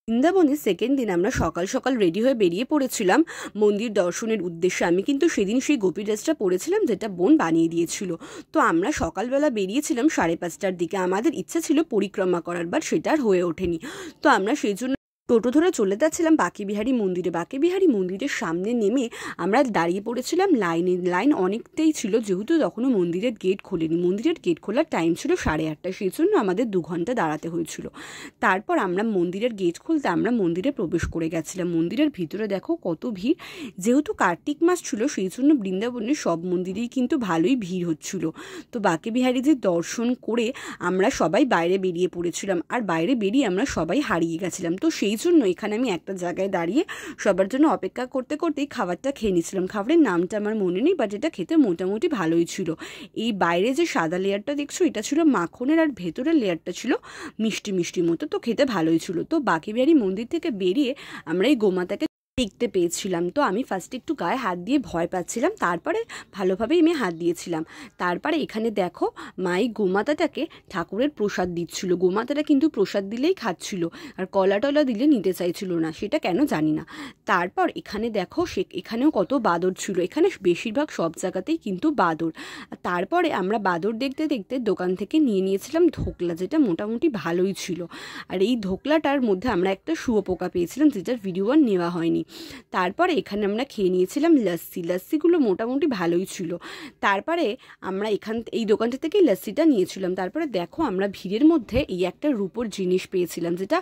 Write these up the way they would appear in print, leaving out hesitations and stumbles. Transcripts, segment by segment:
বৃন্দাবনে সেকেন্ড দিন আমরা সকাল সকাল রেডি হয়ে বেরিয়ে পড়েছিলাম মন্দির দর্শনের উদ্দেশ্যে। আমি কিন্তু সেদিন সেই গোপী ড্রেসটা পরেছিলাম যেটা বোন বানিয়ে দিয়েছিল। তো আমরা সকালবেলা বেরিয়েছিলাম 5:30টার দিকে। আমাদের ইচ্ছা ছিল পরিক্রমা করার, বাট সেটা আর হয়ে ওঠেনি। তো আমরা সেই জন্য টোটো ধরে চলে যাচ্ছিলাম বাঁকেবিহারী মন্দিরে। বাঁকেবিহারী মন্দিরের সামনে নেমে আমরা দাঁড়িয়ে পড়েছিলাম লাইনে। লাইন অনেকটাই ছিল, যেহেতু তখনও মন্দিরের গেট খোলেনি। মন্দিরের গেট খোলার টাইম ছিল 8:30, সেই জন্য আমাদের 2 ঘন্টা দাঁড়াতে হয়েছিল। তারপর আমরা মন্দিরের গেট খুলতে আমরা মন্দিরে প্রবেশ করে গেছিলাম। মন্দিরের ভিতরে দেখো কত ভিড়। যেহেতু কার্তিক মাস ছিল, সেই জন্য বৃন্দাবনের সব মন্দিরেই কিন্তু ভালোই ভিড় হচ্ছিল। তো বাঁকেবিহারীজির দর্শন করে আমরা সবাই বাইরে বেরিয়ে পড়েছিলাম। আর বাইরে বেরিয়ে আমরা সবাই হারিয়ে গেছিলাম। তো সেই জন্য এখানে আমি একটা জায়গায় দাঁড়িয়ে সবার জন্য অপেক্ষা করতে করতেই খাবারটা খেয়ে নিয়েছিলাম। খাবারের নামটা আমার মনে নেই, বাট এটা খেতে মোটামুটি ভালোই ছিল। এই বাইরে যে সাদা লেয়ারটা দেখছো, এটা ছিল মাখনের, আর ভেতরের লেয়ারটা ছিল মিষ্টি মিষ্টি মতো। তো খেতে ভালোই ছিল। তো বাঁকেবিহারী মন্দির থেকে বেরিয়ে আমরা এই গোমাতাকে দেখতে পেয়েছিলাম। তো আমি ফার্স্টে একটু গায়ে হাত দিয়ে ভয় পাচ্ছিলাম, তারপরে ভালোভাবেই আমি হাত দিয়েছিলাম। তারপরে এখানে দেখো মাই গোমাতাটাকে ঠাকুরের প্রসাদ দিচ্ছিল। গোমাতাটা কিন্তু প্রসাদ দিলেই খাচ্ছিল, আর কলা টলা দিলে নিতে চাইছিল না, সেটা কেন জানি না। তারপর এখানে দেখো এখানেও কত বাদর ছিল। এখানে বেশিরভাগ সব জায়গাতেই কিন্তু বাদর। তারপরে আমরা বাদর দেখতে দেখতে দোকান থেকে নিয়ে নিয়েছিলাম ধোকলা, যেটা মোটামুটি ভালোই ছিল। আর এই ধোকলাটার মধ্যে আমরা একটা শুয়োপোকা পেয়েছিলাম, যেটার ভিডিও আর নেওয়া হয়নি। তারপরে এখানে আমরা খেয়ে নিয়েছিলাম লস্যিগুলো মোটামুটি ভালোই ছিল। তারপরে আমরা এই দোকানটা থেকেই লস্যিটা নিয়েছিলাম। তারপরে দেখো আমরা ভিড়ের মধ্যে এই একটা রূপোর জিনিস পেয়েছিলাম, যেটা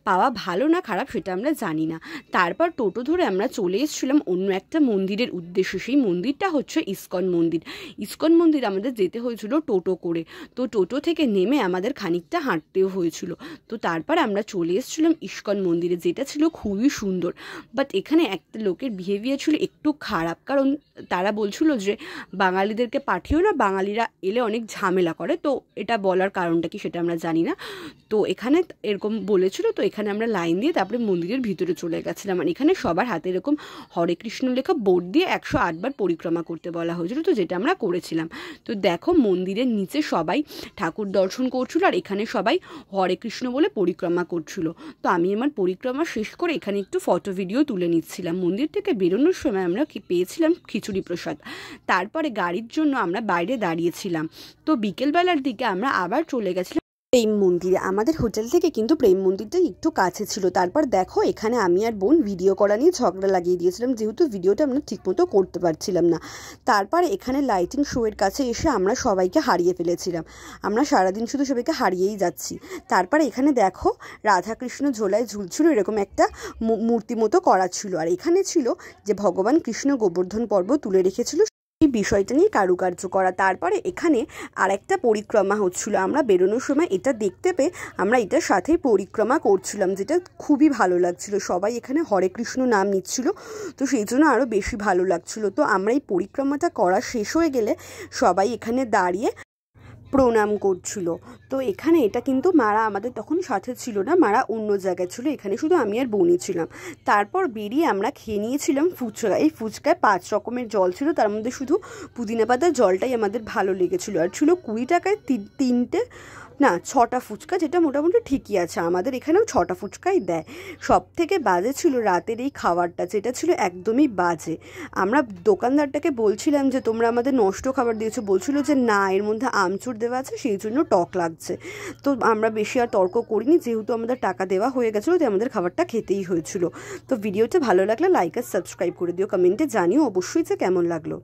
পাওয়া ভালো না খারাপ সেটা আমরা জানি না। তারপর টোটো ধরে আমরা চলে এসেছিলাম অন্য একটা মন্দিরের উদ্দেশ্যে। সেই মন্দিরটা হচ্ছে ইস্কন মন্দির। ইস্কন মন্দির আমাদের যেতে হয়েছিল টোটো করে। তো টোটো থেকে নেমে আমাদের খানিকটা হাঁটতেও হয়েছিল। তো তারপর আমরা চলে এসেছিলাম ইস্কন মন্দিরে, যেটা ছিল খুবই সুন্দর। বাট এখানে একটা লোকের বিহেভিয়ার ছিল একটু খারাপ, কারণ তারা বলছিল যে বাঙালিদেরকে পাঠিয়েও না, বাঙালিরা এলে অনেক ঝামেলা করে। তো এটা বলার কারণটা কি সেটা আমরা জানি না। তো এখানে এরকম বলেছিল। তো এখানে আমরা লাইন দিয়ে তারপরে মন্দিরের ভিতরে চলে গেছিলাম। আর এখানে সবার হাতে এরকম হরে কৃষ্ণ লেখা বোর্ড দিয়ে 108 বার পরিক্রমা করতে বলা হয়েছিল, তো যেটা আমরা করেছিলাম। তো দেখো মন্দিরের নিচে সবাই ঠাকুর দর্শন করছিল, আর এখানে সবাই হরে কৃষ্ণ বলে পরিক্রমা করছিল। তো আমি আমার পরিক্রমা শেষ করে এখানে একটু ফটো ভিডিও তুলে নিচ্ছিলাম। মন্দির থেকে বেরোনোর সময় আমরা পেয়েছিলাম খিচুড়ি প্রসাদ। তারপরে গাড়ির জন্য আমরা বাইরে দাঁড়িয়েছিলাম। তো বিকেলবেলার দিকে আমরা আবার চলে গেছিলাম প্রেম মন্দিরে। আমাদের হোটেল থেকে কিন্তু প্রেম মন্দিরটা একটু কাছে ছিল। তারপর দেখো এখানে আমি আর বোন ভিডিও করা নিয়ে ঝগড়া লাগিয়ে দিয়েছিলাম, যেহেতু ভিডিওটা আমরা ঠিকমতো করতে পারছিলাম না। তারপর এখানে লাইটিং শোয়ের কাছে এসে আমরা সবাইকে হারিয়ে ফেলেছিলাম। আমরা সারাদিন শুধু সবাইকে হারিয়েই যাচ্ছি। তারপর এখানে দেখো রাধাকৃষ্ণ ঝোলায় ঝুলছিল, এরকম একটা মূর্তি মতো করা ছিল। আর এখানে ছিল যে ভগবান কৃষ্ণ গোবর্ধন পর্ব তুলে রেখেছিল, এই বিষয়টা নিয়ে কারুকার্য করা। তারপরে এখানে আরেকটা পরিক্রমা হচ্ছিল। আমরা বেরোনোর সময় এটা দেখতে পেয়ে আমরা এটার সাথেই পরিক্রমা করছিলাম, যেটা খুবই ভালো লাগছিল। সবাই এখানে হরে কৃষ্ণ নাম নিচ্ছিল, তো সেই জন্য আরও বেশি ভালো লাগছিল। তো আমরা এই পরিক্রমাটা করা শেষ হয়ে গেলে সবাই এখানে দাঁড়িয়ে প্রণাম করছিল। তো এখানে এটা কিন্তু মারা আমাদের তখন সাথে ছিল না, মারা অন্য জায়গায় ছিল। এখানে শুধু আমি আর বোনই ছিলাম। তারপর বেরিয়ে আমরা খেয়ে নিয়েছিলাম ফুচকা। এই ফুচকায় 5 রকমের জল ছিল, তার মধ্যে শুধু পুদিনা পাতার জলটাই আমাদের ভালো লেগেছিলো। আর ছিল 20 টাকায় 6টা ফুচকা, যেটা মোটামুটি ঠিকই আছে। আমাদের এখানেও 6টা ফুচকাই দেয়। সব থেকে বাজে ছিল রাতের এই খাবারটা, যেটা ছিল একদমই বাজে। আমরা দোকানদারটাকে বলছিলাম যে তোমরা আমাদের নষ্ট খাবার দিয়েছো, বলছিল যে না এর মধ্যে আমচুর দেওয়া আছে, সেই জন্য টক লাগছে। তো আমরা বেশি আর তর্ক করিনি, যেহেতু আমাদের টাকা দেওয়া হয়ে গেছিলো, তো আমাদের খাবারটা খেতেই হয়েছিল। তো ভিডিওটা ভালো লাগলে লাইক আর সাবস্ক্রাইব করে দিও, কমেন্টে জানিও অবশ্যই যে কেমন লাগলো।